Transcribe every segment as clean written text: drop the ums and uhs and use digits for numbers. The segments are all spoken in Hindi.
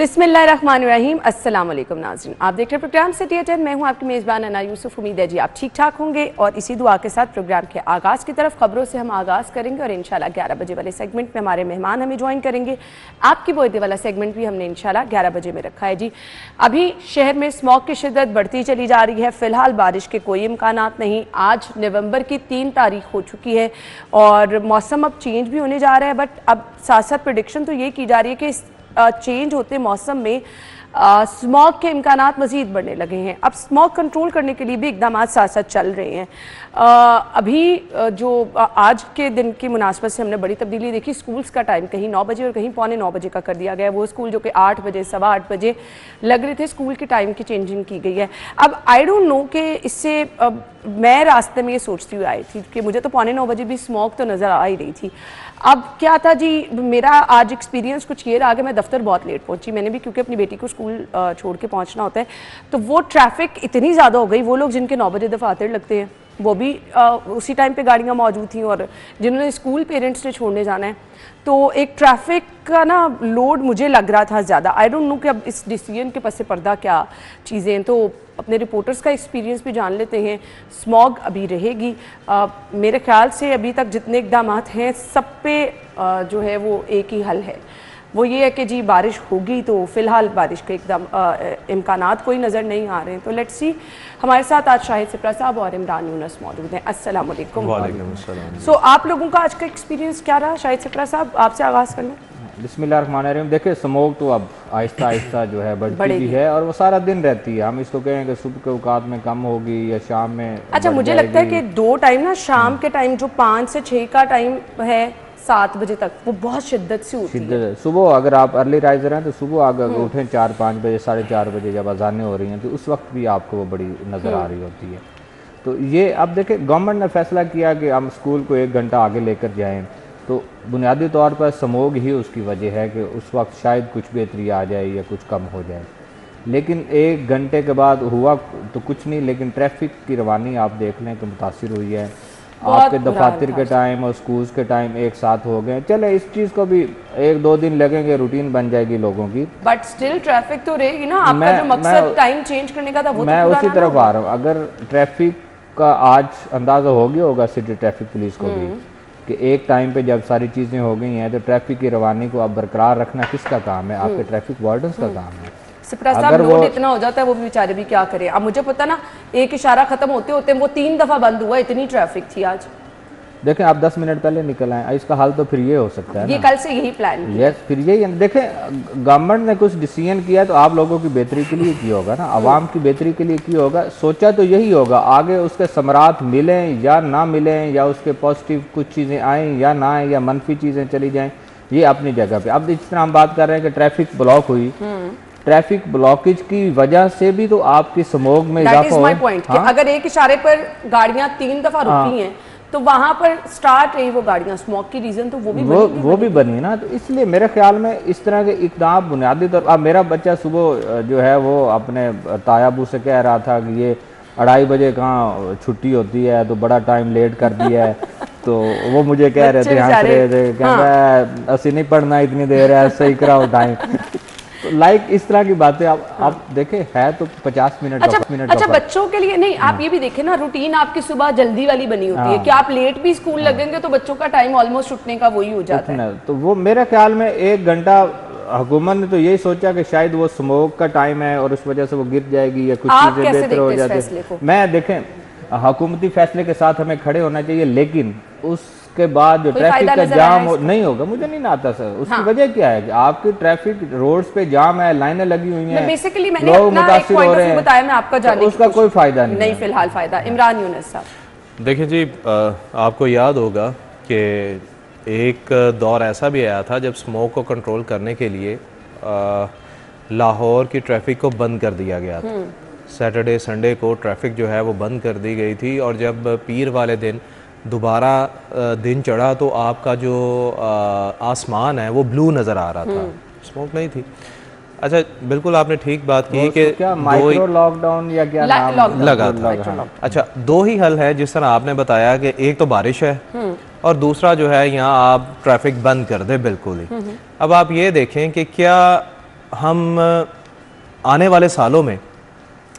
बिस्मिल्लाहिर्रहमानिर्रहीम। अस्सलाम वालेकुम नाज़रीन, आप देख रहे हैं प्रोग्राम सिटी एट 10। मैं हूं आपकी मेज़बान अना यूसुफ। उम्मीद है जी आप ठीक ठाक होंगे और इसी दुआ के साथ प्रोग्राम के आगाज़ की तरफ खबरों से हम आगाज़ करेंगे और इंशाल्लाह 11 बजे वाले सेगमेंट में हमारे मेहमान हमें ज्वाइन करेंगे। आपकी बोयदे वाला सेगमेंट भी हमने इंशाल्लाह 11 बजे में रखा है जी। अभी शहर में स्मॉग की शिद्दत बढ़ती चली जा रही है। फ़िलहाल बारिश के कोई इम्कानात नहीं। आज नवंबर की 3 तारीख हो चुकी है और मौसम अब चेंज भी होने जा रहा है, बट अब साथ साथ प्रेडिक्शन तो ये की जा रही है कि चेंज होते मौसम में स्मॉग के इम्कानात मज़ीद बढ़ने लगे हैं। अब स्मॉग कंट्रोल करने के लिए भी इक़दाम साथ साथ चल रहे हैं। अभी जो आज के दिन की मुनासबत से हमने बड़ी तब्दीली देखी। स्कूल्स का टाइम कहीं 9 बजे और कहीं पौने 9 बजे का कर दिया गया है। वो स्कूल जो कि 8 बजे, सवा 8 बजे लग रहे थे, स्कूल के टाइम की चेंजिंग की गई है। अब आई डोंट नो कि इससे मैं रास्ते में ये सोचती हुई आई थी कि मुझे तो पौने 9 बजे भी स्मॉग तो नज़र आ ही रही थी। अब क्या था जी, मेरा आज एक्सपीरियंस कुछ ये रहा कि मैं दफ्तर बहुत लेट पहुंची। मैंने भी क्योंकि अपनी बेटी को स्कूल छोड़ के पहुंचना होता है, तो वो ट्रैफिक इतनी ज़्यादा हो गई। वो लोग जिनके 9 बजे दफातर लगते हैं वो भी उसी टाइम पे गाड़ियाँ मौजूद थी, और जिन्होंने स्कूल पेरेंट्स ने छोड़ने जाना है, तो एक ट्रैफिक का ना लोड मुझे लग रहा था ज़्यादा। आई डोंट नो कि अब इस डिसीजन के पस पर्दा क्या चीज़ें। तो अपने रिपोर्टर्स का एक्सपीरियंस भी जान लेते हैं। स्मॉग अभी रहेगी। मेरे ख्याल से अभी तक जितने इक़दाम हैं सब पे जो है वो एक ही हल है, वो ये है कि जी बारिश होगी। तो फ़िलहाल बारिश के एकदम इम्कानात कोई नज़र नहीं आ रहे हैं। तो लेट्स सी। हमारे साथ आज शाहिद सिप्रा साहब और इमरान यूनुस मौजूद हैं। अस्सलाम वालेकुम। वालेकुम अस्सलाम। सो आप लोगों का आज का एक्सपीरियंस क्या रहा? शाहिद सिप्रा साहब, आपसे आगाज़ कर लें। बिस्मिल्लाहिर्रहमानिर्रहीम। देखिए, स्मोक तो अब आहिस्ता आहिस्ता जो है बढ़ती भी है और वो सारा दिन रहती है। हम इसको कहें कि सुबह के औकात में कम होगी या शाम में। अच्छा, मुझे लगता है कि 2 टाइम ना, शाम के टाइम जो 5 से 6 का टाइम है 7 बजे तक, वो बहुत शिद्दत से होती है। सुबह अगर आप अर्ली राइजर हैं तो सुबह अगर उठें 4-5 बजे, 4:30 बजे जब अजानें हो रही हैं, तो उस वक्त भी आपको वो बड़ी नज़र आ रही होती है। तो ये अब देखिए, गवर्नमेंट ने फैसला किया कि हम स्कूल को 1 घंटा आगे लेकर जाएँ, तो बुनियादी तौर पर स्मोग ही उसकी वजह है कि उस वक्त शायद कुछ बेहतरी आ जाए या कुछ कम हो जाए। लेकिन 1 घंटे के बाद हुआ तो कुछ नहीं, लेकिन ट्रैफिक की रवानी आप देख लें कि मुतासिर हुई है। आपके दफातर के टाइम और स्कूल्स के टाइम एक साथ हो गए। चले, इस चीज़ को भी 1-2 दिन लगेंगे, रूटीन बन जाएगी लोगों की, बट स्टिल ट्रैफिक तो रहेगी ना। आपका जो मकसद टाइम चेंज करने का था वो मैं उसी तरफ आ रहा हूँ। अगर ट्रैफिक का आज अंदाज़ा हो गया होगा सिटी ट्रैफिक पुलिस को भी कि एक टाइम पे जब सारी चीज़ें हो गई हैं, तो ट्रैफिक की रवानी को अब बरकरार रखना किसका काम है? आपके ट्रैफिक वार्डन्स का काम है। अगर लोड इतना हो जाता है, वो भी बेचारे भी क्या करें। अब मुझे पता ना, एक इशारा खत्म होते होते वो 3 दफ़ा बंद हुआ, इतनी ट्रैफिक थी आज। देखें, आप 10 मिनट पहले निकल आए, इसका हाल तो फिर ये हो सकता है। ये कल से यही प्लान है। यस, फिर यही। देखें, गवर्नमेंट ने कुछ डिसीजन किया तो आप लोगों की बेहतरी के लिए किया होगा ना, आवाम की बेहतरी के लिए किया होगा। सोचा तो यही होगा। आगे उसके समरात मिलें या ना मिलें, या उसके पॉजिटिव कुछ चीज़ें आएँ या ना आएँ, या मनफी चीज़ें चली जाएँ, ये अपनी जगह पे। अब जिस तरह हम बात कर रहे हैं कि ट्रैफिक ब्लॉक हुई, ट्रैफिक ब्लॉकेज की वजह से भी तो आपकी स्मोग में इजाफा हुआ। अगर एक इशारे पर गाड़ियां 3 दफा रुकी हैं, तो वहां पर स्टार्ट रही वो गाड़ियां, स्मोक की रीजन तो वो भी बनी ना। तो इसलिए मेरे ख्याल में इस तरह के इक़दाम बुनियादी तौर। अब मेरा बच्चा सुबह जो है वो अपने तायाबू से कह रहा था कि ये 2:30 बजे कहाँ छुट्टी होती है, तो बड़ा टाइम लेट कर दिया है। तो वो मुझे कह रहे थे, हंस रहे थे, कहता असि नहीं पढ़ना इतनी देर है, सही कराओ टाइम। तो लाइक इस तरह की बातें आप देखें, है तो 50 मिनट। अच्छा, बच्चों के लिए नहीं, आप ये भी देखें ना, रूटीन आपकी सुबह जल्दी वाली बनी होती है कि आप लेट भी स्कूल लगेंगे तो बच्चों का टाइम ऑलमोस्ट उठने का वही हो जाता है। तो वो मेरे ख्याल में 1 घंटा हुकूमत ने तो यही सोचा कि शायद वो स्मोक का टाइम है और उस वजह से वो गिर जाएगी या कुछ चीजें बेहतर हो जाती। मैं देखें, हुकूमती फैसले के साथ हमें खड़े होना चाहिए, लेकिन उसके बाद जो ट्रैफिक का जाम नहीं होगा, मुझे नहीं आता सर। उसकी वजह क्या है कि आपकी ट्रैफिक रोड्स पे जाम है, लाइनें लगी हुई हैं, बेसिकली मैंने अपना एक पॉइंट ऑफ व्यू बताया, मैं आपका जानने उसका कोई फायदा नहीं फिलहाल फायदा। इमरान यूनुस साहब, देखिए जी, आपको याद होगा कि एक दौर ऐसा भी आया था जब स्मोक को कंट्रोल करने के लिए लाहौर की ट्रैफिक को बंद कर दिया गया था। सैटरडे संडे को ट्रैफिक जो है वो बंद कर दी गई थी, और जब पीर वाले दिन दोबारा दिन चढ़ा तो आपका जो आसमान है वो ब्लू नज़र आ रहा था, स्मोक नहीं थी। अच्छा, बिल्कुल आपने ठीक बात की कि क्या माइक्रो लॉकडाउन या क्या नाम लगा था। अच्छा, 2 ही हल है जिस तरह आपने बताया कि एक तो बारिश है और दूसरा जो है यहाँ आप ट्रैफिक बंद कर दे बिल्कुल ही। अब आप ये देखें कि क्या हम आने वाले सालों में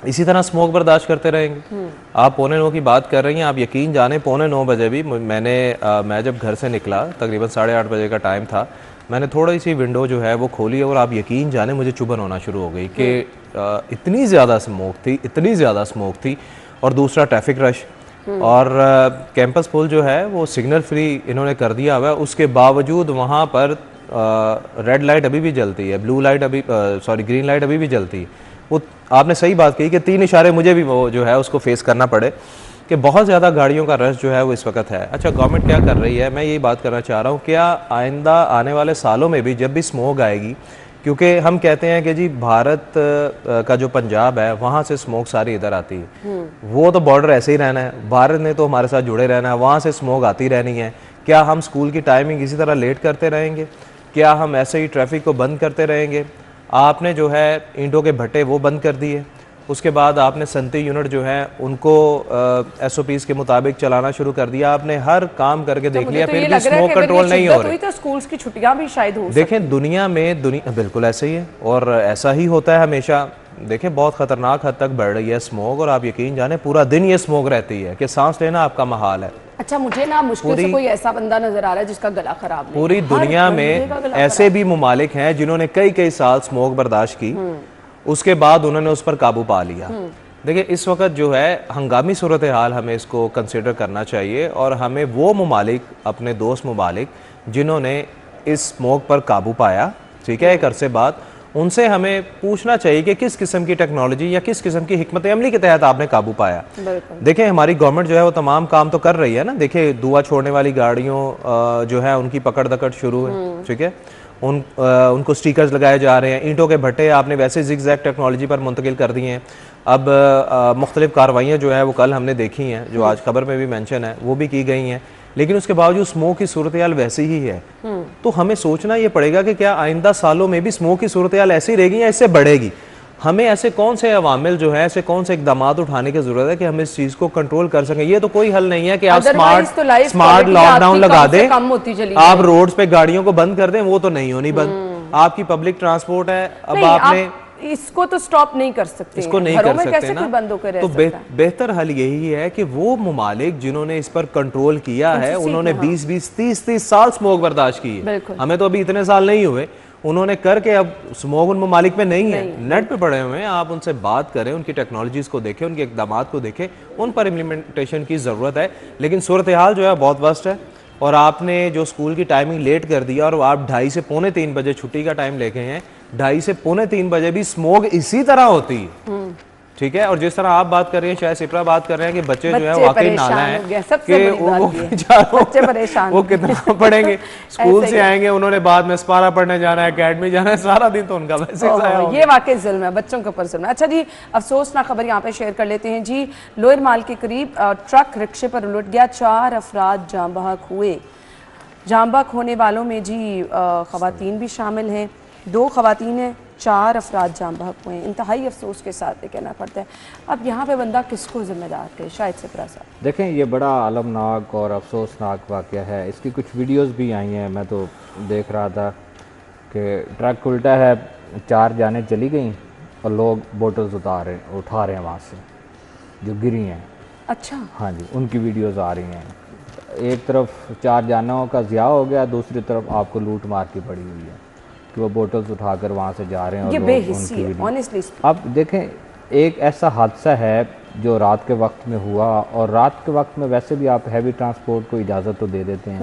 इसी तरह स्मोक बर्दाश्त करते रहेंगे। आप 8:45 की बात कर रही हैं, आप यकीन जाने 8:45 बजे भी मैं जब घर से निकला तकरीबन 8:30 बजे का टाइम था, मैंने थोड़ी सी विंडो जो है वो खोली और आप यकीन जाने मुझे चुभन होना शुरू हो गई कि इतनी ज़्यादा स्मोक थी और दूसरा ट्रैफिक रश और कैंपस पुल जो है वो सिग्नल फ्री इन्होंने कर दिया हुआ है, उसके बावजूद वहाँ पर रेड लाइट अभी भी जलती है, ग्रीन लाइट अभी भी जलती है। वो आपने सही बात कही कि 3 इशारे मुझे भी वो जो है उसको फेस करना पड़े कि बहुत ज़्यादा गाड़ियों का रश जो है वो इस वक्त है। अच्छा, गवर्नमेंट क्या कर रही है, मैं यही बात करना चाह रहा हूँ, क्या आइंदा आने वाले सालों में भी जब भी स्मोक आएगी, क्योंकि हम कहते हैं कि जी भारत का जो पंजाब है वहाँ से स्मोक सारी इधर आती है, वो तो बॉर्डर ऐसे ही रहना है, भारत ने तो हमारे साथ जुड़े रहना है, वहाँ से स्मोक आती रहनी है। क्या हम स्कूल की टाइमिंग इसी तरह लेट करते रहेंगे? क्या हम ऐसे ही ट्रैफिक को बंद करते रहेंगे? आपने जो है ईंटों के भट्टे वो बंद कर दिए, उसके बाद आपने सनती यूनिट जो है उनको SOPs के मुताबिक चलाना शुरू कर दिया, आपने हर काम करके देख लिया, फिर भी स्मोक कंट्रोल नहीं हो रही। तो स्कूल्स की छुट्टियां भी शायद हो देखें दुनिया बिल्कुल ऐसे ही है और ऐसा ही होता है हमेशा। देखें बहुत ख़तरनाक हद तक बढ़ रही है स्मोक और आप यकीन जाने पूरा दिन ये स्मोक रहती है कि सांस लेना आपका महाल है। अच्छा, मुझे ना मुश्किल से कोई ऐसा बंदा नजर आ रहा है जिसका गला खराब नहीं। पूरी दुनिया में ऐसे भी मुमालिक हैं जिन्होंने कई साल स्मोक बर्दाश्त की, उसके बाद उन्होंने उस पर काबू पा लिया। देखिए इस वक्त जो है हंगामी सूरत हाल, हमें इसको कंसिडर करना चाहिए और हमें वो मुमालिक, अपने दोस्त मुमालिक जिन्होंने इस स्मोक पर काबू पाया, ठीक है, एक अरसे बाद, उनसे हमें पूछना चाहिए कि किस किस्म की टेक्नोलॉजी या किस किस्म की हिकमत अमली के तहत आपने काबू पाया। देखें हमारी गवर्नमेंट जो है वो तमाम काम तो कर रही है ना। देखिए धुआं छोड़ने वाली गाड़ियों जो है उनकी पकड़ दकड़ शुरू है, ठीक है, उनको स्टिकर्स लगाए जा रहे हैं। ईंटों के भट्टे आपने वैसे जिगजैग टेक्नोलॉजी पर मुंतकिल कर दिए हैं। अब मुख्तलिफ कार्रवाइयाँ जो है वो कल हमने देखी हैं, जो आज खबर में भी मेंशन है, वो भी की गई हैं, लेकिन उसके बावजूद स्मोक की सूरत हाल वैसी ही है। तो हमें सोचना ये पड़ेगा कि क्या आइंदा सालों में भी स्मोक की सूरत हाल ऐसी रहेगी या इससे बढ़ेगी। हमें ऐसे कौन से अवामिल जो है, ऐसे कौन से इकदाम उठाने की जरूरत है कि हम इस चीज को कंट्रोल कर सकें। ये तो कोई हल नहीं है कि आप स्मार्ट लॉकडाउन लगा दें, आप रोड्स पे गाड़ियों को बंद कर दें, वो तो नहीं होनी बंद। आपकी पब्लिक ट्रांसपोर्ट है, अब आपने इसको तो स्टॉप नहीं कर सकते, इसको नहीं कर सकते ना, तो बेहतर हल यही है कि वो मुमालिक जिन्होंने इस पर कंट्रोल किया है, उन्होंने 20-20, 30-30 साल स्मोक बर्दाश्त की है, हमें तो अभी इतने साल नहीं हुए, उन्होंने करके अब स्मोक उन ममालिक में नहीं है, नेट पे पड़े हुए हैं। आप उनसे बात करें, उनकी टेक्नोलॉजीज को देखें, उनके इकदाम को देखें, उन पर इम्प्लीमेंटेशन की ज़रूरत है। लेकिन सूरत हाल जो है बहुत वर्स्ट है और आपने जो स्कूल की टाइमिंग लेट कर दिया और आप 2:30 से 2:45 बजे छुट्टी का टाइम लेके हैं, 2:30 से 2:45 बजे भी स्मोक इसी तरह होती है, ठीक है। और जिस तरह आप बात कर रहे हैं, शायद सिप्रा बात कर रहे हैं कि बच्चे जो है वाकई नाला है कि वो कितना पढ़ेंगे, स्कूल से आएंगे, उन्होंने बाद में स्पारा पढ़ने जाना है, एकेडमी जाना है, सारा दिन तो उनका वैसे ही ये वाकई जुल्म है, बच्चों के ऊपर जुल्म है। अच्छा जी, अफसोसनाक खबर यहाँ पे शेयर कर लेते हैं जी। लोअर माल के करीब ट्रक रिक्शे पर उलट गया, 4 अफराद जाँ बहक हुए। जाँ बहक होने वालों में जी खवातीन भी शामिल हैं, 2 खवातीन हैं, 4 अफराद जाँ बहक हुए हैं। इंतहाई अफसोस के साथ ये कहना पड़ता है। अब यहाँ पे बंदा किसको जिम्मेदार करे? शायद सिप्रा साहब। देखें ये बड़ा अलमनाक और अफसोसनाक वाक़या है, इसकी कुछ वीडियोस भी आई हैं, मैं तो देख रहा था कि ट्रक उल्टा है, 4 जानें चली गई और लोग बोटल्स उठा रहे हैं वहाँ से जो गिरी हैं। अच्छा, हाँ जी, उनकी वीडियोज़ आ रही हैं। एक तरफ 4 जानों का ज़िया हो गया, दूसरी तरफ आपको लूट मार की पड़ी हुई है कि वो बोतल्स उठाकर वहाँ से जा रहे हैं और बेहिस्सी है, ऑनेस्टली। अब देखें एक ऐसा हादसा है जो रात के वक्त में हुआ, और रात के वक्त में वैसे भी आप हैवी ट्रांसपोर्ट को इजाज़त तो दे देते हैं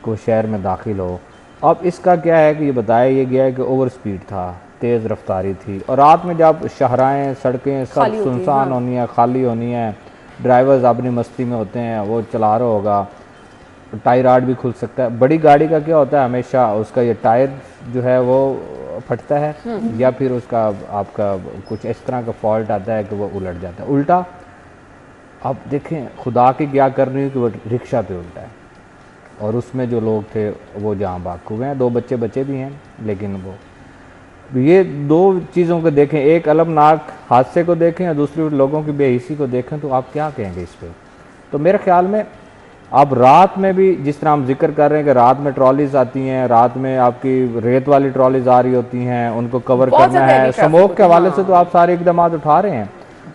कि वो शहर में दाखिल हो। अब इसका क्या है कि ये बताया ये गया है कि ओवर स्पीड था, तेज़ रफ्तारी थी, और रात में जब शहराएँ सड़कें सब सुनसान होनी है, खाली होनी है, ड्राइवर्स अपनी मस्ती में होते हैं, वो चला रहा होगा, टायर आर्ट भी खुल सकता है। बड़ी गाड़ी का क्या होता है, हमेशा उसका ये टायर जो है वो फटता है या फिर उसका आपका कुछ इस तरह का फॉल्ट आता है कि वो उलट जाता है उल्टा। अब देखें खुदा की क्या कर रही है कि वो रिक्शा पे उल्टा है और उसमें जो लोग थे वो जाँ बहक हुए हैं, 2 बच्चे बचे भी हैं। लेकिन वो ये 2 चीज़ों को देखें, एक अलमनाक हादसे को देखें और दूसरी लोगों की बेहिस्सी को देखें, तो आप क्या कहेंगे इस पर? तो मेरे ख्याल में अब रात में भी जिस तरह हम जिक्र कर रहे हैं कि रात में ट्रॉलीज आती हैं, रात में आपकी रेत वाली ट्रॉलीज आ रही होती हैं, उनको कवर करना है, स्मोक के हवाले से तो आप सारे इकदाम उठा रहे हैं।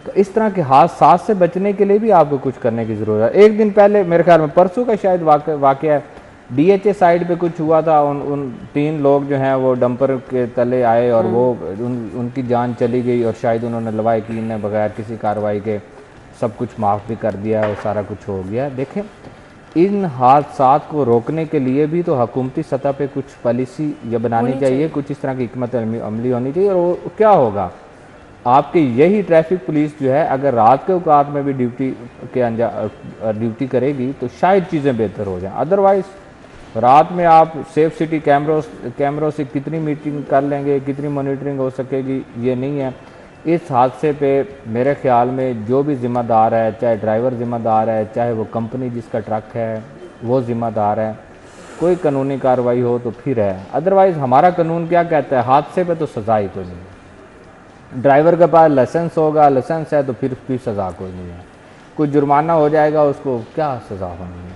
तो इस तरह के हादसात से बचने के लिए भी आपको कुछ करने की ज़रूरत है। एक दिन पहले मेरे ख्याल में परसों का शायद वाक़या DHA साइड पे कुछ हुआ था, उन 3 लोग जो हैं वो डंपर के तले आए और वो उनकी जान चली गई और शायद उन्होंने लवाए की ने बगैर किसी कार्रवाई के सब कुछ माफ़ भी कर दिया और सारा कुछ हो गया। देखें, इन हादसात को रोकने के लिए भी तो हुकूमती सतह पे कुछ पॉलिसी ये बनानी चाहिए, कुछ इस तरह की हिकमत अमली होनी चाहिए। और वो क्या होगा, आपकी यही ट्रैफिक पुलिस जो है अगर रात के औकात में भी ड्यूटी करेगी तो शायद चीज़ें बेहतर हो जाएं। अदरवाइज़ रात में आप सेफ सिटी कैमरों से कितनी मीटिंग कर लेंगे, कितनी मॉनिटरिंग हो सकेगी, ये नहीं है। इस हादसे पे मेरे ख्याल में जो भी ज़िम्मेदार है, चाहे ड्राइवर ज़िम्मेदार है, चाहे वो कंपनी जिसका ट्रक है वो ज़िम्मेदार है, कोई कानूनी कार्रवाई हो तो फिर है। अदरवाइज़ हमारा कानून क्या कहता है, हादसे पे तो सज़ा ही कोई नहीं है। ड्राइवर के पास लाइसेंस होगा, लाइसेंस है तो फिर सज़ा कोई नहीं है, कोई जुर्माना हो जाएगा, उसको क्या सज़ा होनी है।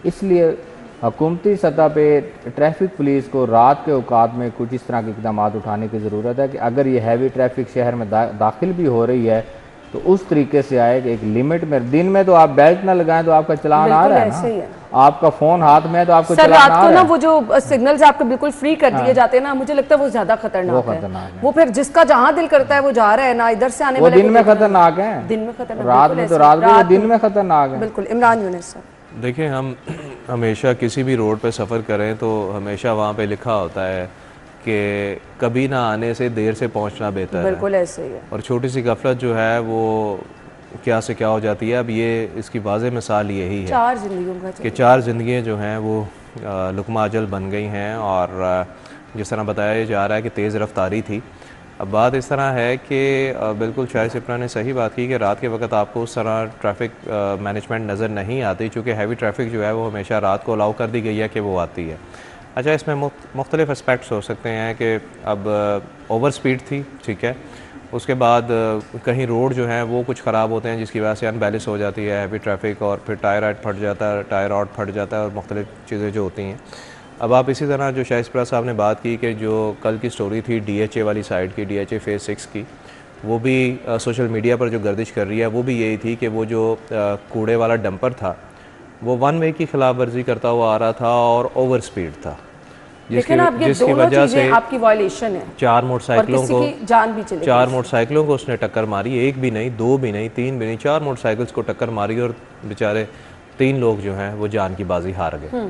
इसलिए हुकूमती सतह पे ट्रैफिक पुलिस को रात के औकात में कुछ इस तरह के इकदाम उठाने की ज़रूरत है कि अगर ये हैवी ट्रैफिक शहर में दाखिल भी हो रही है तो उस तरीके से आए कि एक लिमिट में। दिन में तो आप बेल्ट ना लगाएं तो आपका चलान आ रहा है ना, आपका फ़ोन हाथ में है तो आपको चलान आ रहा है। ना वो जो सिग्नल्स आपको बिल्कुल फ्री कर दिए जाते हैं ना, मुझे लगता है वो ज़्यादा खतरनाक है। वो फिर जिसका जहाँ दिल करता है वो जा रहा है ना, इधर से आने वाले दिन में खतरनाक है, दिन में खतरनाक, रात में तो रात में, दिन में खतरनाक है। बिल्कुल। इमरान यूनिस सर, देखिए, हम हमेशा किसी भी रोड पे सफ़र करें तो हमेशा वहाँ पे लिखा होता है कि कभी ना आने से देर से पहुँचना बेहतर है। बिल्कुल ऐसे ही है। और छोटी सी गफलत जो है वो क्या से क्या हो जाती है। अब ये इसकी वाज़ेह मिसाल यही है 4 ज़िंदगियों का कि 4 ज़िंदगियाँ जो हैं वो लुकमा अजल बन गई हैं। और जिस तरह बताया जा रहा है कि तेज़ रफ्तारी थी। अब बात इस तरह है कि बिल्कुल शाहिद सिप्रा ने सही बात की कि रात के वक्त आपको उस तरह ट्रैफिक मैनेजमेंट नज़र नहीं आती, चूँकि हैवी ट्रैफिक जो है वो हमेशा रात को अलाउ कर दी गई है कि वो आती है। अच्छा, इसमें मुख्तलिफ एस्पेक्ट्स हो सकते हैं कि अब ओवर स्पीड थी, ठीक है, उसके बाद कहीं रोड जो है वो कुछ ख़राब होते हैं जिसकी वजह से अनबैलेंस हो जाती है हैवी ट्रैफिक, और फिर टायर फट जाता है, टायर रॉड फट जाता है और मुख्तलिफ चीज़ें जो होती हैं। अब आप इसी तरह जो शाहिद सिप्रा साहब ने बात की कि जो कल की स्टोरी थी DHA वाली साइड की, DHA फेज़ 6 की, वो भी सोशल मीडिया पर जो गर्दिश कर रही है वो भी यही थी कि वो जो कूड़े वाला डंपर था वो 1 वे की खिलाफ वर्जी करता हुआ आ रहा था और ओवर स्पीड था, जिसकी वजह से आपकी वायलेशन है। 4 मोटरसाइकिलों को जान भी चली, 4 मोटरसाइकिलों को उसने टक्कर मारी, 1 भी नहीं, 2 भी नहीं, 3 भी नहीं, 4 मोटरसाइकिल्स को टक्कर मारी और बेचारे 3 लोग जो हैं वो जान की बाजी हार गए।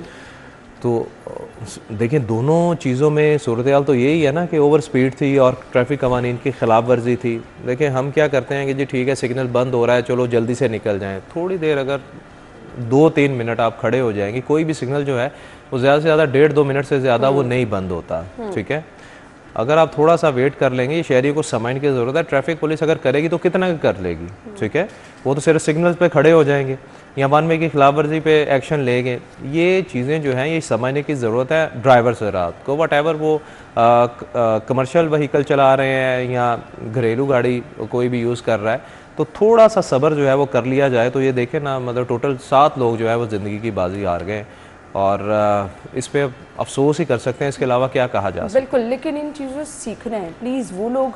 तो देखें, दोनों चीज़ों में सूरत हाल तो यही है ना कि ओवर स्पीड थी और ट्रैफिक कवानीन की खिलाफ वर्जी थी। देखें, हम क्या करते हैं कि जी ठीक है, सिग्नल बंद हो रहा है, चलो जल्दी से निकल जाएं। थोड़ी देर अगर 2-3 मिनट आप खड़े हो जाएंगे, कोई भी सिग्नल जो है वो ज़्यादा से ज़्यादा 1.5-2 मिनट से ज़्यादा वो नहीं बंद होता, ठीक है। अगर आप थोड़ा सा वेट कर लेंगे, शहरियों को समझने की ज़रूरत है। ट्रैफिक पुलिस अगर करेगी तो कितना कर लेगी, ठीक है, वो तो सिर्फ सिग्नल्स पे खड़े हो जाएंगे या 1 वे की खिलाफ वर्जी पे एक्शन लेंगे। ये चीज़ें जो हैं ये समझने की ज़रूरत है ड्राइवर से रात को, वट एवर वो कमर्शियल व्हीकल चला रहे हैं या घरेलू गाड़ी कोई भी यूज़ कर रहा है, तो थोड़ा सा सब्र जो है वो कर लिया जाए। तो ये देखें ना, मतलब टोटल 7 लोग जो है वो ज़िंदगी की बाजी हार गए और इस पे अफसोस ही कर सकते हैं, इसके अलावा क्या कहा जा सकता है। बिल्कुल, लेकिन इन चीज़ों से सीखना है। प्लीज़ वो लोग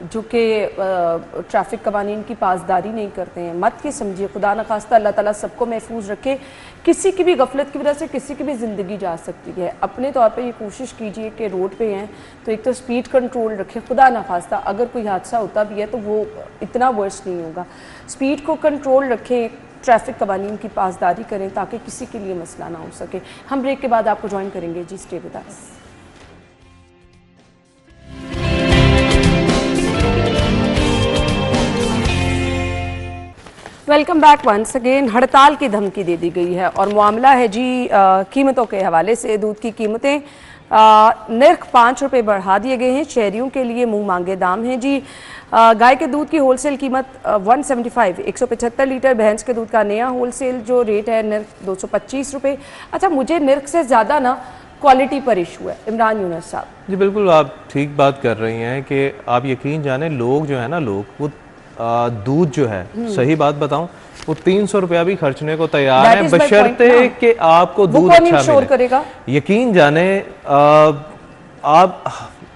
जो कि ट्रैफिक कवानीन की पासदारी नहीं करते हैं, मत ये समझिए, खुदा न खास्ता अल्लाह ताला सबको महफूज रखे, किसी की भी गफलत की वजह से किसी की भी ज़िंदगी जा सकती है। अपने तौर पे ये कोशिश कीजिए कि रोड पे हैं तो एक तो स्पीड कंट्रोल रखें, खुदा न खास्ता अगर कोई हादसा होता भी है तो वो इतना वर्स नहीं होगा। स्पीड को कंट्रोल रखें, ट्रैफिक कवानीन की पासदारी करें ताकि किसी के लिए मसला ना हो सके। हम ब्रेक के बाद आपको ज्वाइन करेंगे, जी stay with us. Welcome back once again. हड़ताल की धमकी दे दी गई है और मामला है जी कीमतों के हवाले से। दूध की कीमतें नर्ख 5 रुपये बढ़ा दिए गए हैं, शहरियों के लिए मुंह मांगे दाम हैं जी। गाय के दूध की होलसेल कीमत 175 175 लीटर, भैंस के दूध का नया होलसेल जो रेट है नर्ख 225 रुपये। अच्छा, मुझे नर्ख से ज़्यादा ना क्वालिटी पर इशू है। इमरान यूनुस साहब जी बिल्कुल, आप ठीक बात कर रही हैं कि आप यकीन जाने लोग जो है ना, लोग वो दूध जो है, सही बात बताऊं, वो 300 रुपया भी खर्चने को तैयार है, That is my बशर्ते point ना। कि आपको दूध कौन अच्छा इंश्योर मिले। करेगा? यकीन जाने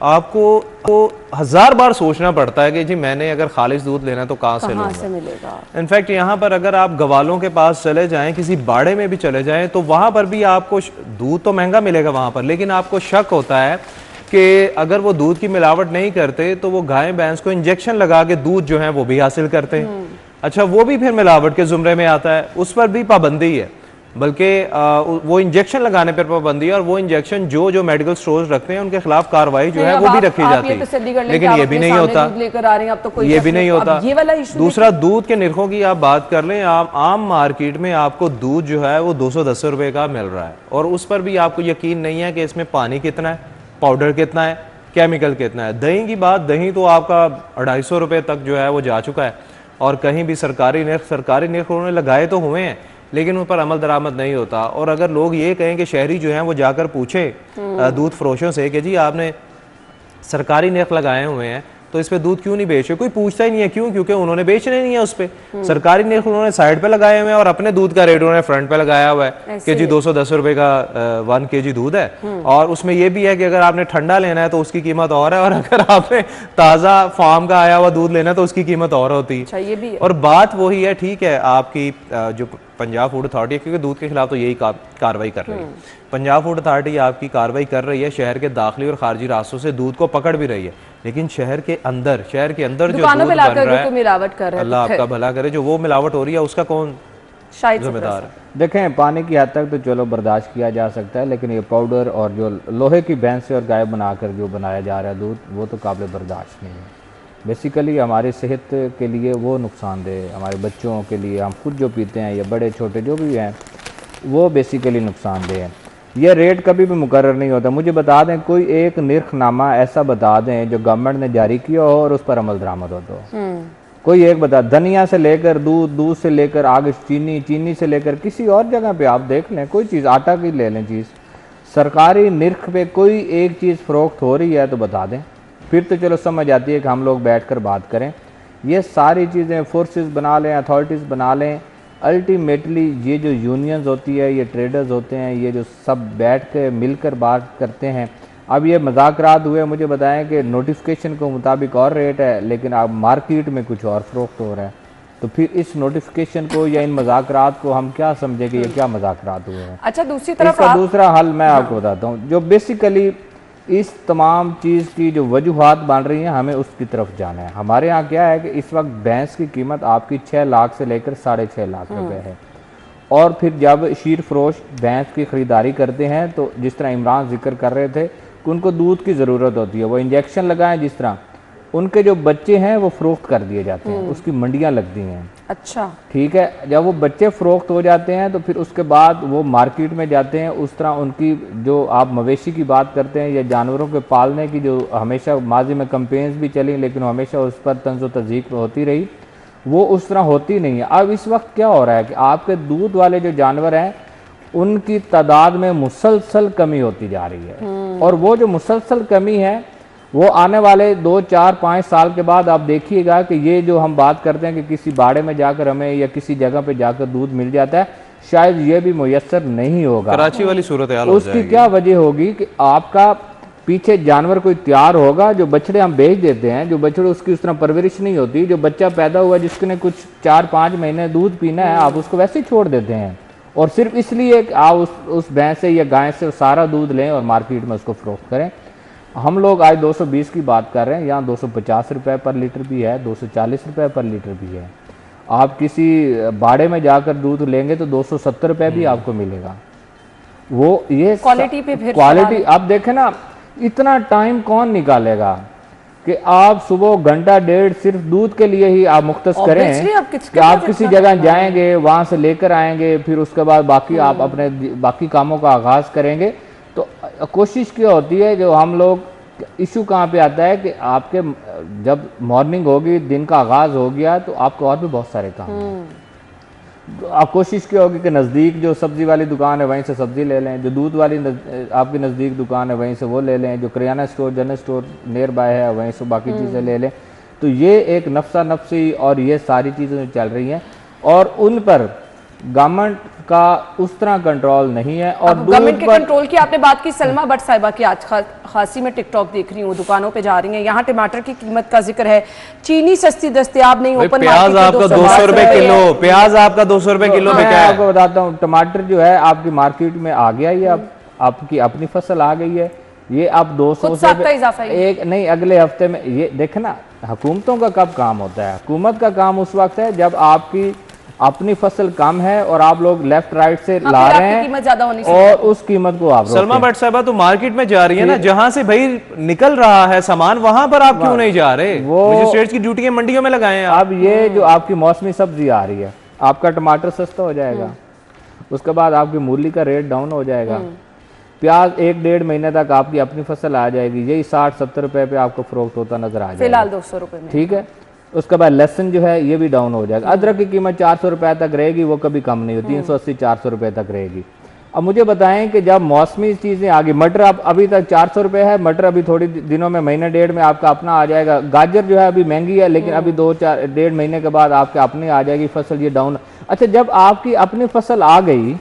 आपको 1000 बार सोचना पड़ता है कि जी मैंने अगर खालिश दूध लेना तो कहाँ से कहाँ लूंगा। से मिलेगा? इनफैक्ट यहाँ पर अगर आप गवालों के पास चले जाएं, किसी बाड़े में भी चले जाएं, तो वहाँ पर भी आपको दूध तो महंगा मिलेगा वहाँ पर, लेकिन आपको शक होता है कि अगर वो दूध की मिलावट नहीं करते तो वो गाय भैंस को इंजेक्शन लगा के दूध जो है वो भी हासिल करते हैं। अच्छा, वो भी फिर मिलावट के जुमरे में आता है, उस पर भी पाबंदी है, बल्कि वो इंजेक्शन लगाने पर पाबंदी है, और वो इंजेक्शन जो मेडिकल स्टोर्स रखते हैं उनके खिलाफ कार्रवाई जो है वो भी रखी जाती है, लेकिन ये भी नहीं होता, ये भी नहीं होता। दूसरा, दूध के निरखों की आप बात कर लें, आम मार्केट में आपको दूध जो है वो 210 रुपए का मिल रहा है, और उस पर भी आपको यकीन नहीं है कि इसमें पानी कितना है, पाउडर कितना है, केमिकल कितना है। दही की बात, दही तो आपका 250 रुपये तक जो है वो जा चुका है, और कहीं भी सरकारी निर्ख उन्होंने लगाए तो हुए हैं, लेकिन उन पर अमल दरामद नहीं होता। और अगर लोग ये कहें कि शहरी जो हैं वो जाकर पूछें दूध फरोशों से कि जी आपने सरकारी निर्ख लगाए हुए हैं तो इस पे दूध क्यों नहीं बेच रहे, कोई पूछता ही नहीं है। क्यों? क्योंकि उन्होंने बेचने नहीं है उस पर। सरकारी निर्ख उन्होंने साइड पे लगाए हुए हैं और अपने दूध का रेट उन्होंने फ्रंट पे लगाया हुआ है कि जी 210 रुपए का 1 kg दूध है, और उसमें यह भी है कि अगर आपने ठंडा लेना है तो उसकी कीमत और है, और अगर आपने ताज़ा फार्म का आया हुआ दूध लेना है तो उसकी कीमत और होती है। और बात वही है, ठीक है, आपकी जो पंजाब फूड अथॉरिटी है, क्योंकि दूध के खिलाफ तो यही कार्रवाई कर रही है, पंजाब फूड अथॉरिटी आपकी कार्रवाई कर रही है, शहर के दाखिली और खारजी रास्तों से दूध को पकड़ भी रही है, लेकिन शहर के अंदर जो दूध बन रहा है, मिलावट कर रहा है, अल्लाह आपका भला करे, जो वो मिलावट हो रही है उसका कौन जिम्मेदार है? देखें, पानी की हद तक तो चलो बर्दाश्त किया जा सकता है, लेकिन ये पाउडर और जो लोहे की भैंस से और गाय बनाकर जो बनाया जा रहा है दूध, वो तो काबिल बर्दाश्त नहीं है। बेसिकली हमारी सेहत के लिए वो नुकसानदेह है, हमारे बच्चों के लिए, हम खुद जो पीते हैं या बड़े छोटे जो भी हैं, वो बेसिकली नुकसानदेह है। ये रेट कभी भी मुकर्रर नहीं होता। मुझे बता दें, कोई एक निर्खनामा ऐसा बता दें जो गवर्नमेंट ने जारी किया हो और उस पर अमल दरामद हो तो कोई एक बता। धनिया से लेकर दूध से लेकर आगे चीनी से लेकर किसी और जगह पे आप देख लें, कोई चीज़, आटा की ले लें चीज़, सरकारी निर्ख पे कोई एक चीज़ फ़रोख्त हो रही है तो बता दें, फिर तो चलो समझ आती है कि हम लोग बैठ कर बात करें। ये सारी चीज़ें फोर्सेस बना लें, अथॉरिटीज़ बना लें, अल्टीमेटली ये जो यूनियंस होती है, ये ट्रेडर्स होते हैं, ये जो सब बैठ के मिलकर बात करते हैं। अब ये मज़ाकरात हुए, मुझे बताएं कि नोटिफिकेशन के मुताबिक और रेट है, लेकिन अब मार्केट में कुछ और फ़रोख्त हो रहा है, तो फिर इस नोटिफिकेशन को या इन मज़ाकरात को हम क्या समझे कि ये क्या मज़ाकरात हुए हैं। अच्छा, दूसरी तरफ इसका दूसरा हल मैं आपको बताता हूँ, जो बेसिकली इस तमाम चीज़ की जो वजूहात बन रही हैं, हमें उसकी तरफ जाना है। हमारे यहाँ क्या है कि इस वक्त भैंस की कीमत आपकी 6 लाख से लेकर 6.5 लाख रुपए है, और फिर जब शीर फरोश भैंस की ख़रीदारी करते हैं तो जिस तरह इमरान जिक्र कर रहे थे कि उनको दूध की ज़रूरत होती है, वो इंजेक्शन लगाएं, जिस तरह उनके जो बच्चे हैं वो फ़रोख्त कर दिए जाते हैं, उसकी मंडियाँ लगती हैं। अच्छा, ठीक है, जब वो बच्चे फ़रोख्त हो जाते हैं तो फिर उसके बाद वो मार्केट में जाते हैं। उस तरह उनकी जो आप मवेशी की बात करते हैं या जानवरों के पालने की जो हमेशा माजी में कंपेन्स भी चली, लेकिन हमेशा उस पर तंज़ो तज़ीक होती रही, वो उस तरह होती नहीं है। अब इस वक्त क्या हो रहा है कि आपके दूध वाले जो जानवर हैं उनकी तादाद में मुसलसल कमी होती जा रही है, और वो जो मुसलसल कमी है वो आने वाले 2, 4, 5 साल के बाद आप देखिएगा कि ये जो हम बात करते हैं कि किसी बाड़े में जाकर हमें या किसी जगह पे जाकर दूध मिल जाता है, शायद ये भी मुयस्सर नहीं होगा। कराची वाली सूरत हाल हो जाएगी। उसकी क्या वजह होगी कि आपका पीछे जानवर कोई तैयार होगा, जो बछड़े हम बेच देते हैं, जो बछड़े उसकी उस तरह परवरिश नहीं होती, जो बच्चा पैदा हुआ जिसने कुछ 4-5 महीने दूध पीना है, आप उसको वैसे ही छोड़ देते हैं, और सिर्फ इसलिए कि आप उस भैंस से या गाय से सारा दूध लें और मार्केट में उसको फ़रोख्त करें। हम लोग आज 220 की बात कर रहे हैं, यहाँ 250 रुपये पर लीटर भी है, 240 रुपये पर लीटर भी है। आप किसी बाड़े में जाकर दूध लेंगे तो 270 रुपये भी आपको मिलेगा। वो ये क्वालिटी पे फिर क्वालिटी आप देखें ना, इतना टाइम कौन निकालेगा कि आप सुबह घंटा डेढ़ सिर्फ दूध के लिए ही आप मुख्तस करें कि आप किसी जगह जाएंगे, वहाँ से लेकर आएंगे, फिर उसके बाद बाकी आप अपने बाकी कामों का आगाज़ करेंगे। तो कोशिश क्या होती है, जो हम लोग इशू कहाँ पे आता है कि आपके जब मॉर्निंग होगी, दिन का आगाज़ हो गया, तो आपको और भी बहुत सारे काम हैं। तो आप कोशिश क्या होगी कि नज़दीक जो सब्ज़ी वाली दुकान है वहीं से सब्ज़ी ले लें, जो दूध वाली आपकी नज़दीक दुकान है वहीं से वो ले लें, जो किराना store general store nearby है वहीं से बाकी चीज़ें ले लें। तो ये एक नफ्सा नफ्सी और ये सारी चीज़ें जो चल रही हैं और उन पर गवर्नमेंट का उस तरह कंट्रोल नहीं है। और गवर्नमेंट के कंट्रोल की आपने बात की, सलमा भट्ट साहिबा की आज खासी में टिकटॉक देख रही हूँ, दुकानों पे जा रही हैं, यहाँ टमाटर की कीमत का जिक्र है, चीनी सस्ती दस्तियाब नहीं, ओपन प्याज आपका 200 रुपए किलो, प्याज आपका 200 रुपए किलो में क्या है? आपको बताता हूँ, टमाटर जो है आपकी मार्केट में आ गया ही, अब आपकी अपनी फसल आ गई है, ये आप 200 से इजाफा एक नहीं, अगले हफ्ते में ये देखना, हुकूमतों का कब काम होता है? हुकूमत का काम उस वक्त है जब आपकी अपनी फसल कम है और आप लोग लेफ्ट राइट से ला रहे हैं, कीमत ज्यादा होनी और उस कीमत को आप सलमा भट्ट साहबा तो मार्केट में जा रही है ना, जहां से भाई निकल रहा है सामान, वहां पर आप क्यों नहीं जा रहे? वो मजिस्ट्रेट्स की ड्यूटी मंडियों में लगाए हैं। अब ये जो आपकी मौसमी सब्जी आ रही है, आपका टमाटर सस्ता हो जाएगा, उसके बाद आपकी मूली का रेट डाउन हो जाएगा, प्याज 1-1.5 महीने तक आपकी अपनी फसल आ जाएगी, यही 60-70 रुपए पे आपको फरोख्त होता नजर आ जाएगा, फिलहाल 200 रुपए में, ठीक है। उसके बाद लहसुन जो है ये भी डाउन हो जाएगा, अदरक की कीमत 400 रुपए तक रहेगी, वो कभी कम नहीं होती, 380-400 रुपए तक रहेगी। अब मुझे बताएं कि जब मौसमी चीजें आ गई, मटर अब अभी तक 400 रुपए है, मटर अभी थोड़ी दिनों में, महीने डेढ़ में आपका अपना आ जाएगा, गाजर जो है अभी महंगी है, लेकिन अभी 2-4-1.5 महीने के बाद आपके अपनी आ जाएगी फसल, ये डाउन। अच्छा, जब आपकी अपनी फसल आ गई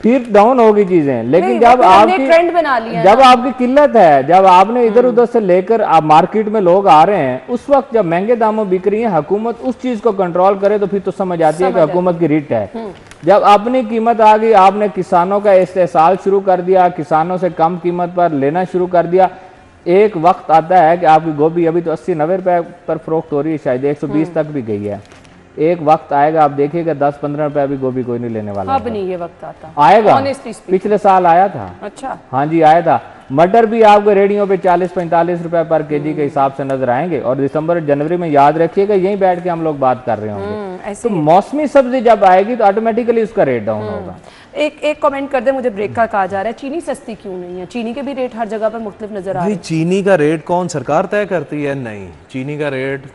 फिर डाउन होगी चीजें, लेकिन जब आपकी ट्रेंड बना लिया, जब आपकी किल्लत है, जब आपने इधर उधर से लेकर आप मार्केट में लोग आ रहे हैं, उस वक्त जब महंगे दामों बिक रही है, हुकूमत उस चीज को कंट्रोल करे तो फिर तो समझ आती है कि हुकूमत की रिट है। जब अपनी कीमत आ गई, आपने किसानों का इस्तेसाल शुरू कर दिया, किसानों से कम कीमत पर लेना शुरू कर दिया, एक वक्त आता है कि आपकी गोभी अभी तो 80-90 रुपए पर फरोख्त हो रही है, शायद 120 तक भी गई है, एक वक्त आएगा आप देखिएगा 10-15 रुपए अभी गोभी कोई नहीं लेने वाला। अब नहीं ये वक्त आता आएगा, पिछले साल आया था। अच्छा, हाँ जी आया था। मटर भी आपको रेडियो पे 40-45 रुपए पर केजी के हिसाब से नजर आएंगे, और दिसंबर जनवरी में याद रखिएगा यहीं बैठ के हम लोग बात कर रहे होंगे। तो मौसमी सब्जी जब आएगी तो ऑटोमेटिकली उसका रेट डाउन होगा। एक कमेंट कर दे, मुझे ब्रेक का कहा जा रहा है, चीनी सस्ती क्यों नहीं है? चीनी के भी रेट हर जगह पर मुख्तलिफ नजर आ रहे हैं। चीनी का रेट कौन सरकार तय करती है? नहीं, चीनी का रेट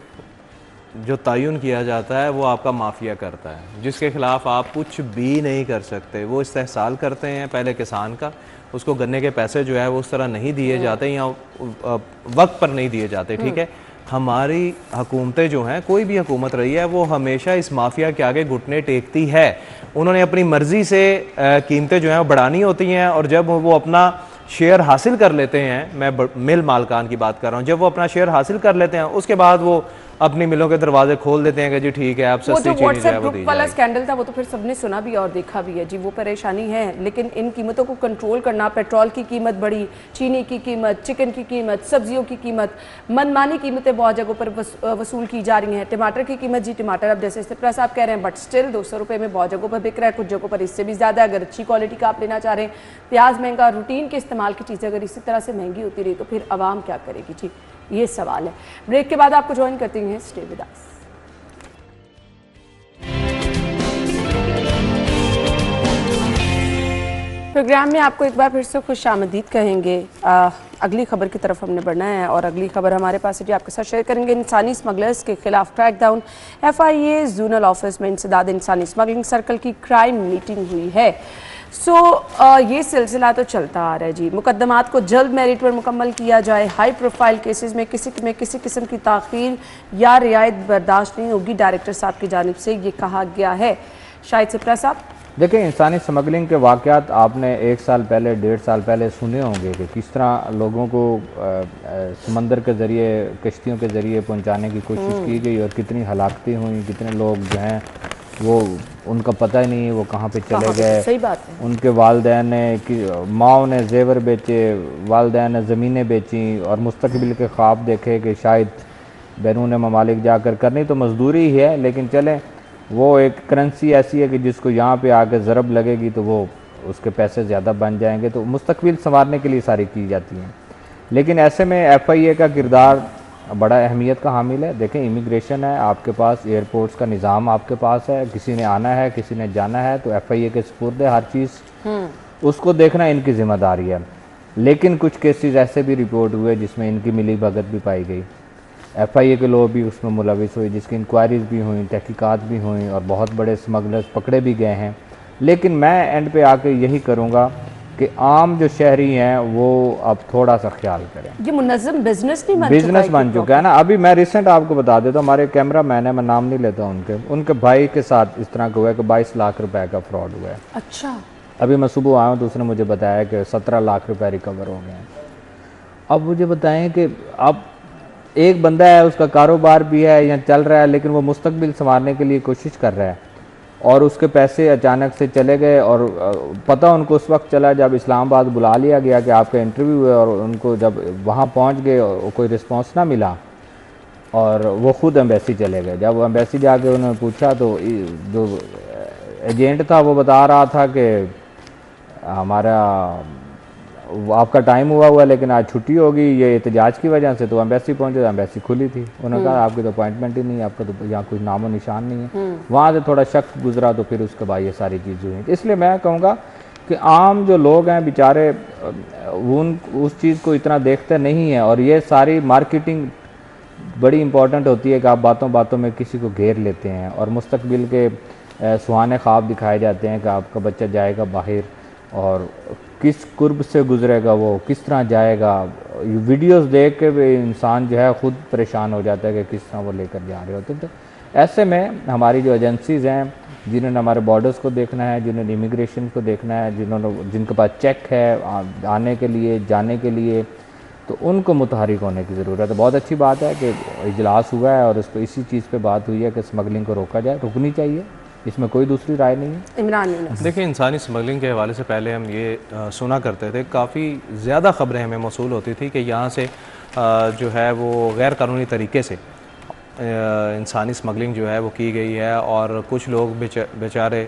जो तयन किया जाता है वो आपका माफिया करता है, जिसके खिलाफ आप कुछ भी नहीं कर सकते। वो इस्तेहसाल करते हैं पहले किसान का, उसको गन्ने के पैसे जो है वो उस तरह नहीं दिए जाते या वक्त पर नहीं दिए जाते, ठीक है। हमारी हुकूमतें जो हैं, कोई भी हुकूमत रही है, वो हमेशा इस माफिया के आगे घुटने टेकती है। उन्होंने अपनी मर्जी से कीमतें जो हैं वो बढ़ानी होती हैं, और जब वो अपना शेयर हासिल कर लेते हैं, मैं मिल मालकान की बात कर रहा हूँ, जब वो अपना शेयर हासिल कर लेते हैं उसके बाद वो अपनी मिलों के दरवाजे खोल देते हैं कि जी ठीक है आप सस्ती चीनी जो है वो दी वाला स्कैंडल था वो तो फिर सबने सुना भी और देखा भी है जी, वो परेशानी है। लेकिन इन कीमतों को कंट्रोल करना, पेट्रोल की कीमत बढ़ी, चीनी की कीमत, चिकन की कीमत, सब्जियों की कीमत, मनमानी कीमतें बहुत जगहों पर वसूल की जा रही हैं। टमाटर की कीमत जी, टमाटर अब जैसे सिप्रा साहब कह रहे हैं, बट स्टिल 200 रुपये में बहुत जगहों पर बिक रहा है, कुछ जगहों पर इससे भी ज़्यादा अगर अच्छी क्वालिटी का आप लेना चाह रहे हैं। प्याज महंगा, रूटीन के इस्तेमाल की चीज़ें अगर इसी तरह से महंगी होती रही तो फिर आवाम क्या करेगी जी, ये सवाल है। ब्रेक के बाद आपको ज्वाइन करते हैं, स्टे विद अस। प्रोग्राम में आपको एक बार फिर से खुशामदीद कहेंगे। अगली खबर की तरफ हमने बढ़ना है और अगली खबर हमारे पास है जी, आपके साथ शेयर करेंगे। इंसानी स्मगलर्स के खिलाफ क्रैकडाउन, FIA जोनल ऑफिस में इंसदाद इंसानी स्मगलिंग सर्कल की क्राइम मीटिंग हुई है। ये सिलसिला तो चलता आ रहा है जी। मुकदमात को जल्द मेरिट पर मुकम्मल किया जाए, हाई प्रोफाइल केसेस में किसी किस्म की ताख़ीर या रियायत बर्दाश्त नहीं होगी, डायरेक्टर साहब की जानिब से ये कहा गया है। शाहिद सिप्रा साहब, देखिए, इंसानी स्मगलिंग के वाक़यात आपने 1 साल पहले 1.5 साल पहले सुने होंगे कि किस तरह लोगों को समंदर के ज़रिए, कश्तियों के ज़रिए पहुंचाने की कोशिश की गई और कितनी हलाकतें हुई, कितने लोग जो हैं वो उनका पता ही नहीं है वो कहाँ पे चले गए। सही बात है। उनके वालिदैन ने, माओ ने जेवर बेचे, वालिदैन ने ज़मीनें बेची और मुस्तकबिल के ख्वाब देखे कि शायद बैरून ममालिक जाकर करनी तो मजदूरी ही है, लेकिन चलें वो एक करेंसी ऐसी है कि जिसको यहाँ पे आके ज़रब लगेगी तो वो उसके पैसे ज़्यादा बन जाएंगे, तो मुस्तकबिल संवारने के लिए सारी की जाती हैं। लेकिन ऐसे में FIA का किरदार बड़ा अहमियत का हामिल है। देखें, इमिग्रेशन है आपके पास, एयरपोर्ट्स का निज़ाम आपके पास है, किसी ने आना है, किसी ने जाना है, तो FIA के सुपुर्द है हर चीज़, उसको देखना इनकी ज़िम्मेदारी है। लेकिन कुछ केसेस ऐसे भी रिपोर्ट हुए जिसमें इनकी मिली भगत भी पाई गई, FIA के लोग भी उसमें मुलविस हुए, जिसकी इंक्वायरीज भी हुई, तहकीकात भी हुई और बहुत बड़े स्मगलर्स पकड़े भी गए हैं। लेकिन मैं एंड पे आके यही करूँगा कि आम जो शहरी हैं वो अब थोड़ा सा ख्याल करें। ये मुनज़्ज़म बिजनेस नहीं बिजनेस बन चुका है ना। अभी मैं रिसेंट आपको बता देता हूँ, हमारे कैमरा मैन है, मैं नाम नहीं लेता उनके भाई के साथ इस तरह का हुआ है कि 22 लाख रुपए का फ्रॉड हुआ है। अच्छा। अभी मैं सुबह आया हूँ तो उसने मुझे बताया कि 17 लाख रुपए रिकवर हो गए हैं। अब मुझे बताएं कि अब एक बंदा है, उसका कारोबार भी है, यहाँ चल रहा है, लेकिन वो मुस्तकबिल संवारने के लिए कोशिश कर रहा है और उसके पैसे अचानक से चले गए। और पता उनको उस वक्त चला जब इस्लामाबाद बुला लिया गया कि आपका इंटरव्यू है, और उनको जब वहाँ पहुँच गए और कोई रिस्पॉन्स ना मिला और वो खुद एम्बेसी चले गए। जब वो एम्बेसी जाके उन्होंने पूछा तो जो एजेंट था वो बता रहा था कि हमारा आपका टाइम हुआ है लेकिन आज छुट्टी होगी ये एहतजाज की वजह से। तो एम्बेसी पहुंचे तो एम्बेसी खुली थी। उन्होंने कहा आपकी तो अपॉइंटमेंट ही नहीं है, आपका तो यहाँ कोई नामो निशान नहीं है। वहाँ से थोड़ा शक गुजरा तो फिर उसके बाद ये सारी चीज़ें हुई। इसलिए मैं कहूँगा कि आम जो लोग हैं बेचारे उस चीज़ को इतना देखते नहीं हैं। और ये सारी मार्केटिंग बड़ी इंपॉर्टेंट होती है कि आप बातों बातों में किसी को घेर लेते हैं और मुस्तकबिल के सुहाने ख्वाब दिखाए जाते हैं कि आपका बच्चा जाएगा बाहर और किस कुर्ब से गुजरेगा, वो किस तरह जाएगा। वीडियोस देख के भी इंसान जो है ख़ुद परेशान हो जाता है कि किस तरह वो लेकर जा रहे होते हैं। तो ऐसे में हमारी जो एजेंसीज़ हैं जिन्होंने हमारे बॉर्डर्स को देखना है, जिन्होंने इमिग्रेशन को देखना है, जिनके पास चेक है आने के लिए जाने के लिए, तो उनको मुतहरिक होने की ज़रूरत है। बहुत अच्छी बात है कि इजलास हुआ है और इस पर इसी चीज़ पे बात हुई है कि स्मगलिंग को रोका जाए, रुकनी चाहिए, इसमें कोई दूसरी राय नहीं है। इमरान देखिए, इंसानी स्मगलिंग के हवाले से पहले हम ये सुना करते थे, काफ़ी ज़्यादा ख़बरें हमें मौसूल होती थी कि यहाँ से जो है वो गैर कानूनी तरीके से इंसानी स्मगलिंग जो है वो की गई है और कुछ लोग बेचारे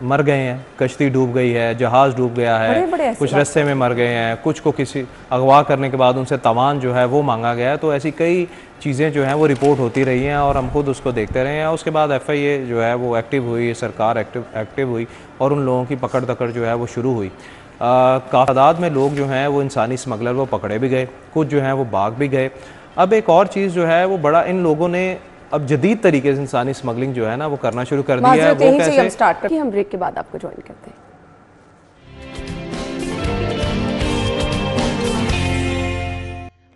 मर गए हैं, कश्ती डूब गई है, जहाज़ डूब गया है, कुछ रास्ते में मर गए हैं, कुछ को किसी अगवा करने के बाद उनसे तवान जो है वो मांगा गया है। तो ऐसी कई चीज़ें जो हैं वो रिपोर्ट होती रही हैं और हम खुद उसको देखते रहे हैं। उसके बाद FIA जो है वो एक्टिव हुई, सरकार एक्टिव हुई और उन लोगों की पकड़ दकड़ जो है वो शुरू हुई। काफ़ी तादाद में लोग जो हैं वो इंसानी स्मगलर वो पकड़े भी गए, कुछ जो हैं वो भाग भी गए। अब एक और चीज़ जो है वो बड़ा इन लोगों ने अब जदीद तरीके से इंसानी स्मगलिंग जो है ना वो करना शुरू कर दिया है। वो कैसे? हम स्टार्ट करते हैं, हम ब्रेक के बाद आपको ज्वाइन करते हैं।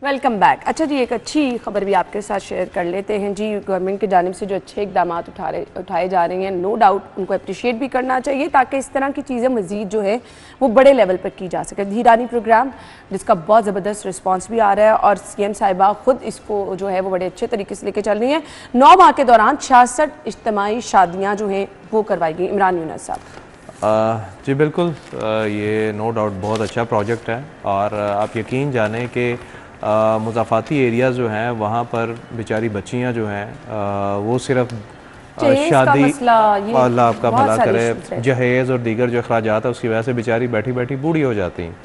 Welcome back. अच्छा जी, एक अच्छी खबर भी आपके साथ शेयर कर लेते हैं जी। गवर्नमेंट की जानिब से जो अच्छे इकदाम उठाए जा रहे हैं, नो डाउट उनको अप्रिशिएट भी करना चाहिए ताकि इस तरह की चीज़ें मज़ीद जो है वो बड़े लेवल पर की जा सके। धीरानी प्रोग्राम जिसका बहुत ज़बरदस्त रिस्पांस भी आ रहा है और CM साहिबा खुद इसको जो है वो बड़े अच्छे तरीके से लेके चल रही हैं। 9 माह के दौरान 66 इज्तिमाई शादियाँ जो हैं वो करवाई गई। इमरान यूनुस साहब। जी बिल्कुल, ये नो डाउट बहुत अच्छा प्रोजेक्ट है और आप यकीन जाने कि मुज़ाफ़ाती एरियाज़ जो हैं वहाँ पर बेचारी बच्चियाँ जो हैं वो सिर्फ शादी, अल्लाह आपका भला करे, जहेज़ और दीगर जो अखराजात है उसकी वजह से बेचारी बैठी बैठी बूढ़ी हो जाती हैं।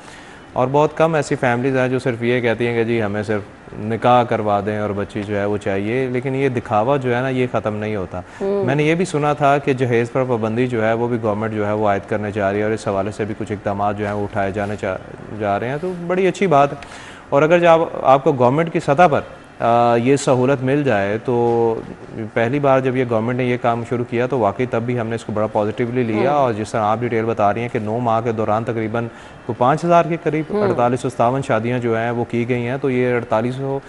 और बहुत कम ऐसी फैमिलीज़ हैं जो सिर्फ ये कहती हैं कि जी हमें सिर्फ निकाह करवा दें और बच्ची जो है वो चाहिए, लेकिन ये दिखावा जो है ना ये ख़त्म नहीं होता। मैंने ये भी सुना था कि जहेज़ पर पाबंदी जो है वो भी गवर्नमेंट जो है वो आयद करने जा रही है और इस हवाले से भी कुछ इक़दाम जो हैं वो उठाए जाने जा रहे हैं, तो बड़ी अच्छी बात है। और अगर जब आपको गवर्नमेंट की सतह पर ये सहूलत मिल जाए तो पहली बार जब ये गवर्नमेंट ने ये काम शुरू किया तो वाकई तब भी हमने इसको बड़ा पॉजिटिवली लिया। और जिस तरह आप डिटेल बता रही हैं कि 9 माह के दौरान तकरीबन 5000 के करीब 4857 शादियां जो हैं वो की गई हैं। तो ये 4800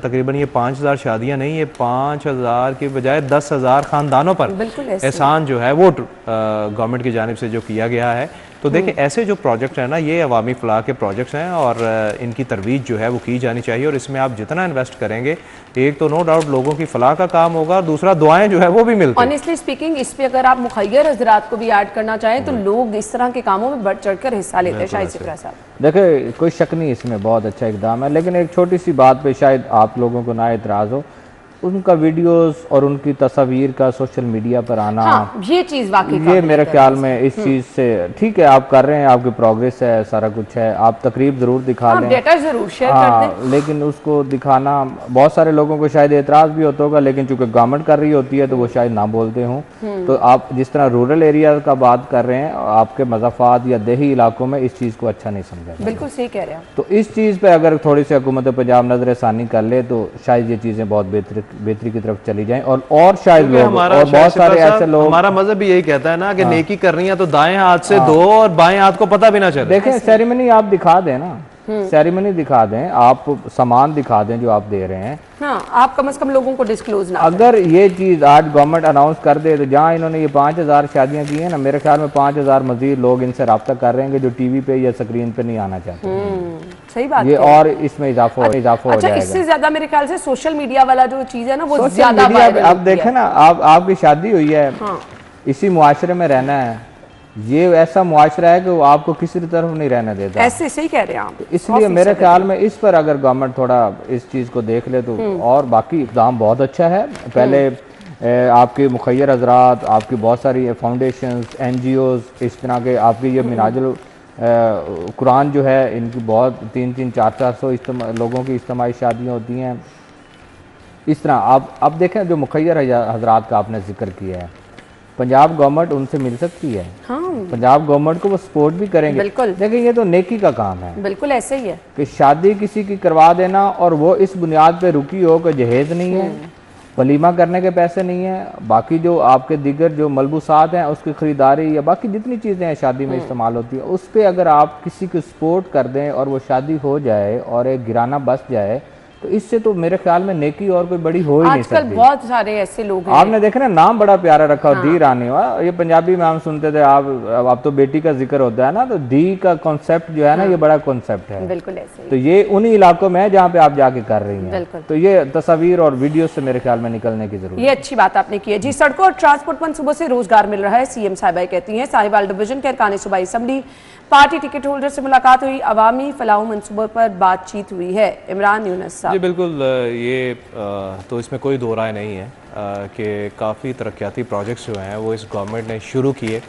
तकरीबन ये 5000 शादियां नहीं, ये 5000 के बजाय 10,000 ख़ानदानों पर एहसान जो है वो गवर्नमेंट की जानिब से जो किया गया है। तो देखिए ऐसे जो प्रोजेक्ट हैं ना ये अवामी फलाह के प्रोजेक्ट्स हैं और इनकी तरवीज जो है वो की जानी चाहिए। और इसमें आप जितना इन्वेस्ट करेंगे, एक तो नो डाउट लोगों की फलाह का काम होगा और दूसरा दुआएं जो है वो भी मिलती हैं। ऑनेस्टली स्पीकिंग इस पे अगर आप मुखय्यर हज़रात को भी ऐड करना चाहें तो लोग इस तरह के कामों में बढ़ चढ़कर हिस्सा लेते हैं। शाहिद सिकरा साहब देखिए कोई शक नहीं इसमें बहुत अच्छा इकदाम है, लेकिन एक छोटी सी बात पे शायद आप लोगों को ना एतराज़ हो, उनका वीडियोस और उनकी तस्वीर का सोशल मीडिया पर आना, हाँ, ये चीज़ वाकई ये मेरे ख्याल में इस चीज़ से ठीक है, आप कर रहे हैं, आपकी प्रोग्रेस है, सारा कुछ है, आप तकरीब ज़रूर दिखा लें, डेटा ज़रूर शेयर कर दें, लेकिन उसको दिखाना बहुत सारे लोगों को शायद एतराज़ भी होता होगा, लेकिन चूंकि गवर्नमेंट कर रही होती है तो वो शायद ना बोलते हों। तो आप जिस तरह रूरल एरिया का बात कर रहे हैं, आपके मज़ाफ़ात या देही इलाकों में इस चीज़ को अच्छा नहीं समझा। बिल्कुल सही कह रहे हैं। तो इस चीज़ पर अगर थोड़ी सी हुकूमत पंजाब नज़रसानी कर ले तो शायद ये चीज़ें बहुत बेहतर बेहतरी की तरफ चली जाएं और शायद लोग हमारा और बहुत सारे ऐसे लोग, हमारा मजहब भी यही कहता है ना कि नेकी करनी है तो दाएं हाथ से दो और बाएं हाथ को पता भी ना चले। देखें सेरेमनी आप दिखा दें ना, सेरेमनी दिखा दें, आप सामान दिखा दें जो आप दे रहे हैं। हाँ, आप कम से कम लोगों को डिस्क्लोज ना अगर ये चीज़ आज गवर्नमेंट अनाउंस कर दे तो जहाँ इन्होंने ये 5000 शादियां की हैं ना, मेरे ख्याल में 5000 मजीद लोग इनसे रब्ता कर रहे हैं जो टीवी पे या स्क्रीन पे नहीं आना चाहते। सही बात ये है। और इसमें इजाफा हो जाएगा। इससे ज्यादा मेरे ख्याल से सोशल मीडिया वाला जो चीज है ना वो सोशल ज्यादा मीडिया वायरल आप होती देखें है। ना, आपकी शादी हुई है, इसी मुआशरे में रहना है, ये ऐसा मुआशरा है कि वो आपको किसी तरफ नहीं रहने देता। ऐसे सही कह रहे हैं आप। इसलिए मेरे ख्याल में इस पर अगर गवर्नमेंट थोड़ा इस चीज़ को देख ले तो, और बाकी इक़दाम बहुत अच्छा है। पहले आपके मुखैर हजरात, आपकी बहुत सारी फाउंडेशंस, NGOs, इस तरह के आपकी ये मिनाजुल कुरान जो है, इनकी बहुत 300-400 लोगों की इज्तिमाई शादियाँ होती हैं। इस तरह आप देखें जो मुखैर हजरात का आपने जिक्र किया है, पंजाब गवर्नमेंट उनसे मिल सकती है। हाँ, पंजाब गवर्नमेंट को वो सपोर्ट भी करेंगे। बिल्कुल। देखिए ये तो नेकी का काम है। बिल्कुल ऐसे ही है कि शादी किसी की करवा देना और वो इस बुनियाद पे रुकी हो कि जहेज नहीं है, वलीमा करने के पैसे नहीं है, बाकी जो आपके दीगर जो मलबूसात हैं उसकी खरीदारी या बाकी जितनी चीज़ें हैं शादी में इस्तेमाल होती है, उस पर अगर आप किसी को सपोर्ट कर दें और वो शादी हो जाए और एक गिराना बस जाए, तो इससे तो मेरे ख्याल में नेकी और कोई बड़ी हो ही नहीं सकती। आजकल बहुत सारे ऐसे लोग हैं। आपने देखा ना, नाम बड़ा प्यारा रखा हो, दी रानी। ये पंजाबी में हम सुनते थे, आप तो बेटी का जिक्र होता है ना, तो दी का कॉन्सेप्ट जो है ना, ये बड़ा कॉन्सेप्ट है। बिल्कुल ऐसे ही। तो ये उन्हीं इलाकों में है जहाँ पे आप जाके कर रही हैं। तो ये तस्वीर और वीडियो से मेरे ख्याल में निकलने की जरूरत है। ये अच्छी बात आपने की है जी। सड़कों और ट्रांसपोर्ट मंसूबों से रोजगार मिल रहा है, सीएम साहिबा कहती हैं। साहिवाल डिवीजन के अरकान सूबाई असम्बली पार्टी टिकट होल्डर से मुलाकात हुई, अवामी फलाह मंसूबों पर बातचीत हुई है। इमरान यूनुस साहब। जी बिल्कुल, ये तो इसमें कोई दो राय नहीं है कि काफ़ी तरक्याती प्रोजेक्ट्स जो हैं वो इस गवर्नमेंट ने शुरू किए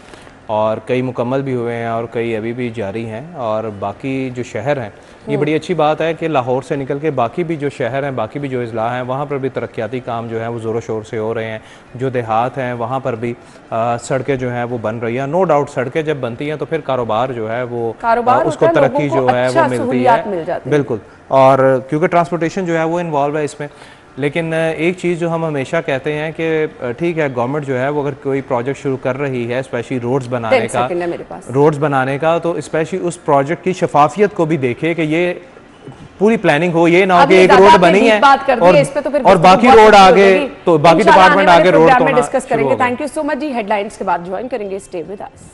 और कई मुकम्मल भी हुए हैं और कई अभी भी जारी हैं। और बाकी जो शहर हैं, ये बड़ी अच्छी बात है कि लाहौर से निकल के बाकी भी जो शहर हैं, बाकी भी जो अजला हैं, वहाँ पर भी तरक्याती काम जो है वो ज़ोरों शोर से हो रहे हैं। जो देहात हैं वहाँ पर भी सड़कें जो हैं वो बन रही हैं। नो डाउट सड़कें जब बनती हैं तो फिर कारोबार जो है वो उसको तरक्की जो है वो मिलती है। बिल्कुल, और क्योंकि ट्रांसपोर्टेशन जो है वो इन्वॉल्व है इसमें। लेकिन एक चीज़ जो हम हमेशा कहते हैं कि ठीक है, गवर्नमेंट जो है वो अगर कोई प्रोजेक्ट शुरू कर रही है, स्पेशली रोड्स बनाने का, तो स्पेशली उस प्रोजेक्ट की शफाफियत को भी देखे कि ये पूरी प्लानिंग हो। ये ना हो कि एक रोड बनी है और बाकी रोड आगे, तो बाकी डिपार्टमेंट आगे रोड डिस्कस करेंगे। थैंक यू सो मच जी। हेडलाइंस के बाद ज्वाइन करेंगे, स्टे विद अस।